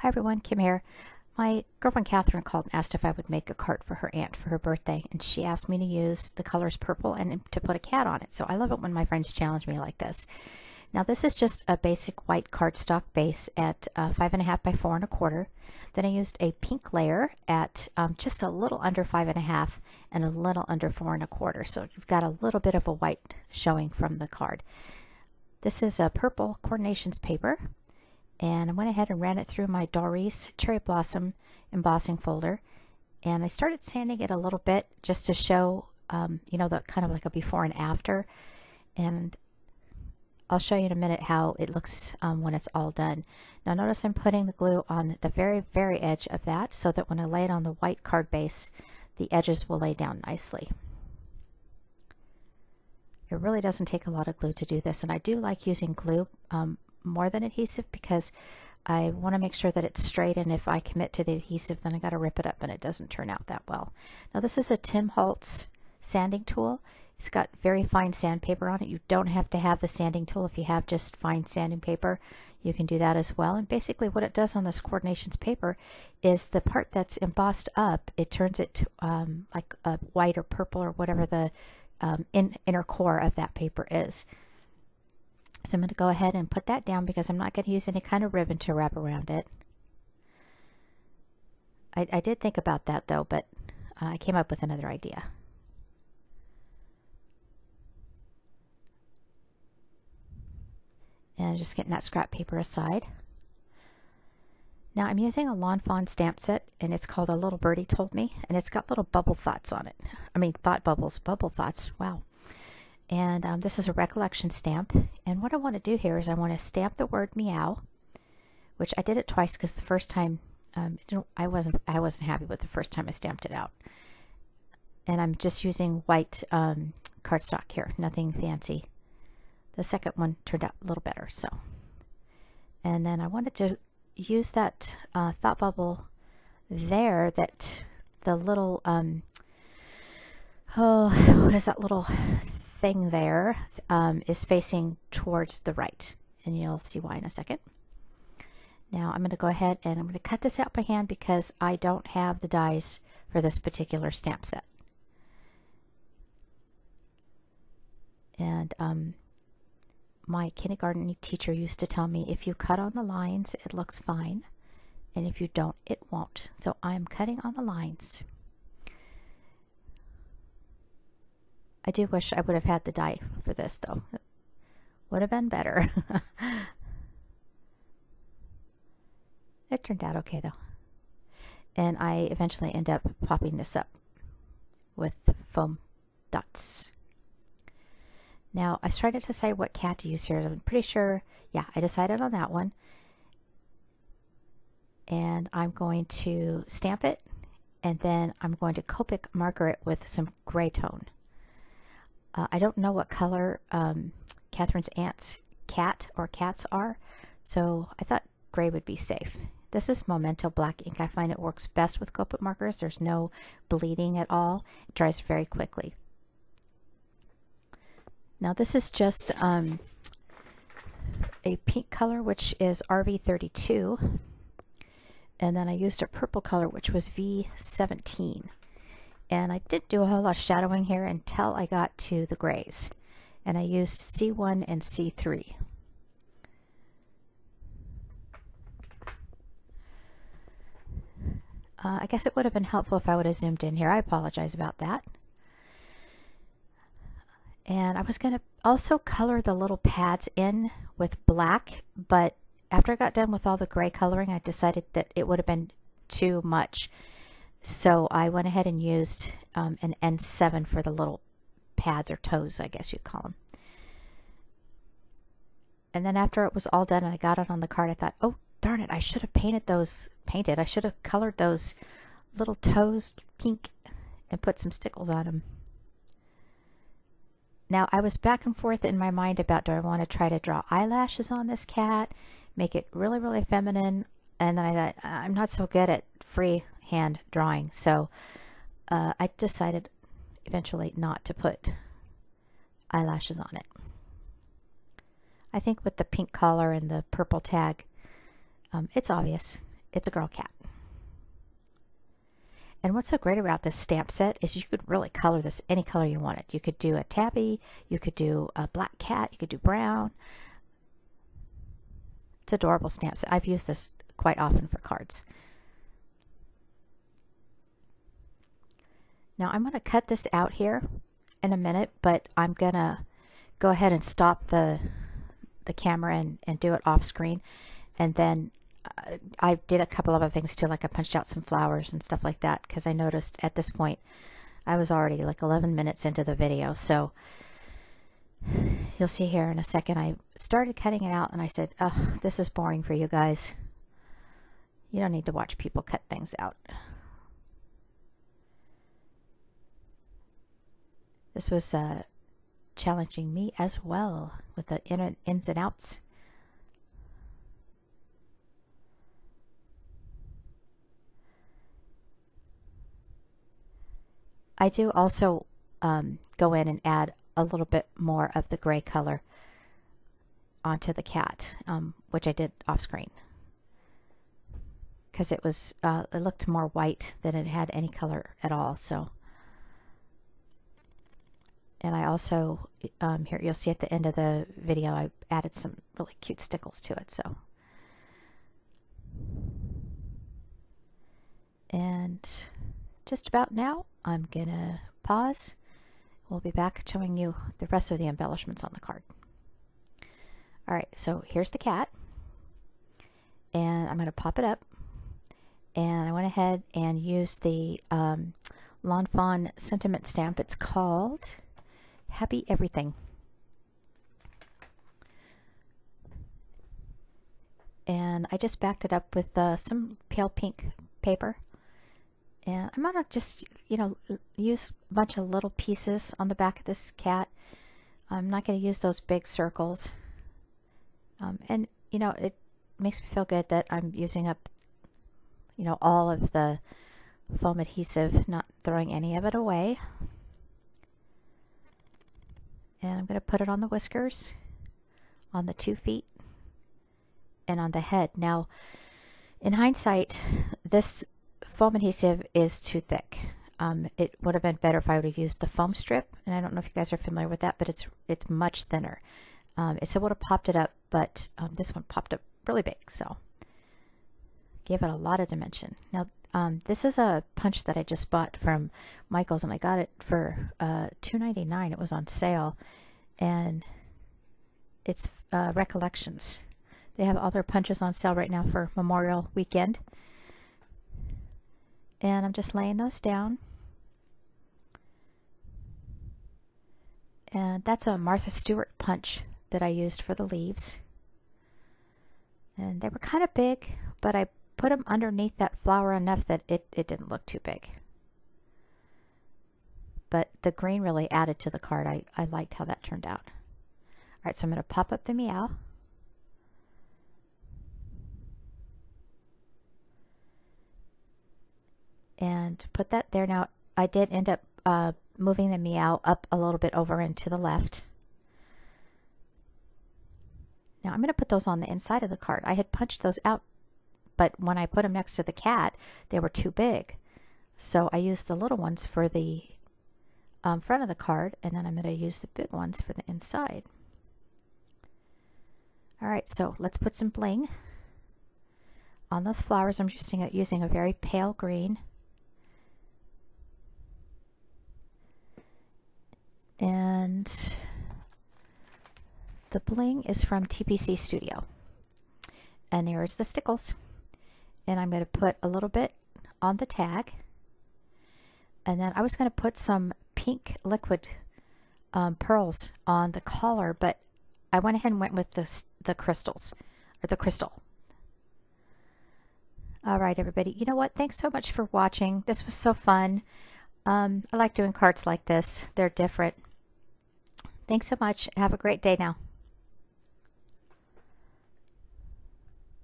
Hi everyone, Kim here. My girlfriend Catherine called and asked if I would make a card for her aunt for her birthday, and she asked me to use the colors purple and to put a cat on it. So I love it when my friends challenge me like this. Now this is just a basic white cardstock base at 5.5 by 4.25. Then I used a pink layer at just a little under 5.5 and a little under 4.25. So you've got a little bit of a white showing from the card. This is a purple Coordinations paper. And I went ahead and ran it through my Doris Cherry Blossom embossing folder, and I started sanding it a little bit just to show the kind of like a before and after, and I'll show you in a minute how it looks when it's all done. Now notice I'm putting the glue on the very edge of that so that when I lay it on the white card base, the edges will lay down nicely. It really doesn't take a lot of glue to do this, and I do like using glue more than adhesive because I want to make sure that it's straight, and if I commit to the adhesive then I got to rip it up and it doesn't turn out that well. Now this is a Tim Holtz sanding tool. It's got very fine sandpaper on it. You don't have to have the sanding tool. If you have just fine sanding paper, you can do that as well. And basically what it does on this Coordinations paper is the part that's embossed up, it turns it to like a white or purple or whatever the inner core of that paper is. So I'm going to go ahead and put that down because I'm not going to use any kind of ribbon to wrap around it. I did think about that though, but I came up with another idea. And just getting that scrap paper aside. Now I'm using a Lawn Fawn stamp set, and it's called A Little Birdie Told Me, and it's got little bubble thoughts on it. I mean thought bubbles, bubble thoughts, wow. And this is a recollection stamp, and what I want to do here is I want to stamp the word meow, which I did it twice because the first time I wasn't happy with the first time I stamped it out. And I'm just using white cardstock here, nothing fancy. The second one turned out a little better, so. And then I wanted to use that thought bubble there, that the little what is that little thing there is facing towards the right, and you'll see why in a second. Now I'm going to go ahead and I'm going to cut this out by hand because I don't have the dies for this particular stamp set. And my kindergarten teacher used to tell me, if you cut on the lines it looks fine, and if you don't it won't. So I'm cutting on the lines. I do wish I would have had the die for this though. It would have been better. It turned out okay though. And I eventually end up popping this up with foam dots. Now I started to decide what cat to use here. I'm pretty sure, yeah, I decided on that one. And I'm going to stamp it, and then I'm going to Copic marker it with some gray tone. I don't know what color Catherine's aunt's cat or cats are, so I thought gray would be safe. This is Memento black ink. I find it works best with Copic markers. There's no bleeding at all. It dries very quickly. Now this is just a pink color, which is RV32, and then I used a purple color, which was V17. And I didn't do a whole lot of shadowing here until I got to the grays, and I used C1 and C3. I guess it would have been helpful if I would have zoomed in here. I apologize about that. And I was going to also color the little pads in with black, but after I got done with all the gray coloring, I decided that it would have been too much. So I went ahead and used an N7 for the little pads or toes, I guess you'd call them. And then after it was all done and I got it on the card, I thought, oh darn it, I should have I should have colored those little toes pink and put some stickles on them. Now I was back and forth in my mind about, do I want to try to draw eyelashes on this cat, make it really feminine, and then I thought, I'm not so good at freehand drawing, so I decided eventually not to put eyelashes on it. I think with the pink collar and the purple tag, it's obvious. it's a girl cat. And what's so great about this stamp set is you could really color this any color you wanted. You could do a tabby, you could do a black cat, you could do brown. It's adorable stamp set. I've used this quite often for cards. Now I'm going to cut this out here in a minute, but I'm going to go ahead and stop the camera and do it off screen. And then I did a couple other things too, like I punched out some flowers and stuff like that, because I noticed at this point I was already like 11 minutes into the video. So you'll see here in a second, I started cutting it out and I said, oh, this is boring for you guys. You don't need to watch people cut things out. This was challenging me as well with the ins and outs. I do also go in and add a little bit more of the gray color onto the cat, which I did off screen, because it was it looked more white than it had any color at all. So, and I also here you'll see at the end of the video I added some really cute stickles to it. So, and just about now I'm gonna pause. We'll be back showing you the rest of the embellishments on the card. Alright, so here's the cat, and I'm going to pop it up, and I went ahead and used the Lawn Fawn sentiment stamp. It's called Happy Everything. And I just backed it up with some pale pink paper. And I'm going to just, you know, use a bunch of little pieces on the back of this cat. I'm not going to use those big circles. And, you know, it makes me feel good that I'm using up, you know, all of the foam adhesive, not throwing any of it away. And I'm going to put it on the whiskers, on the 2 feet, and on the head. Now, in hindsight, this foam adhesive is too thick. It would have been better if I would have used the foam strip, and I don't know if you guys are familiar with that, but it's much thinner. It would have popped it up, but this one popped up really big, so gave it a lot of dimension. Now, this is a punch that I just bought from Michaels, and I got it for $2.99. It was on sale, and it's Recollections. They have all their punches on sale right now for Memorial Weekend. And I'm just laying those down. And that's a Martha Stewart punch that I used for the leaves. And they were kind of big, but I put them underneath that flower enough that it didn't look too big. But the green really added to the card. I liked how that turned out. Alright, so I'm going to pop up the meow. And put that there. Now, I did end up moving the meow up a little bit over and to the left. Now, I'm going to put those on the inside of the card. I had punched those out, but when I put them next to the cat, they were too big. So I used the little ones for the front of the card, and then I'm going to use the big ones for the inside. Alright, so let's put some bling on those flowers. I'm just using a very pale green. And the bling is from TPC Studio. And there's the stickles. And I'm going to put a little bit on the tag. And then I was going to put some pink liquid pearls on the collar, but I went ahead and went with the crystals, or the crystal. All right, everybody. You know what? Thanks so much for watching. This was so fun. I like doing cards like this. They're different. Thanks so much. Have a great day now.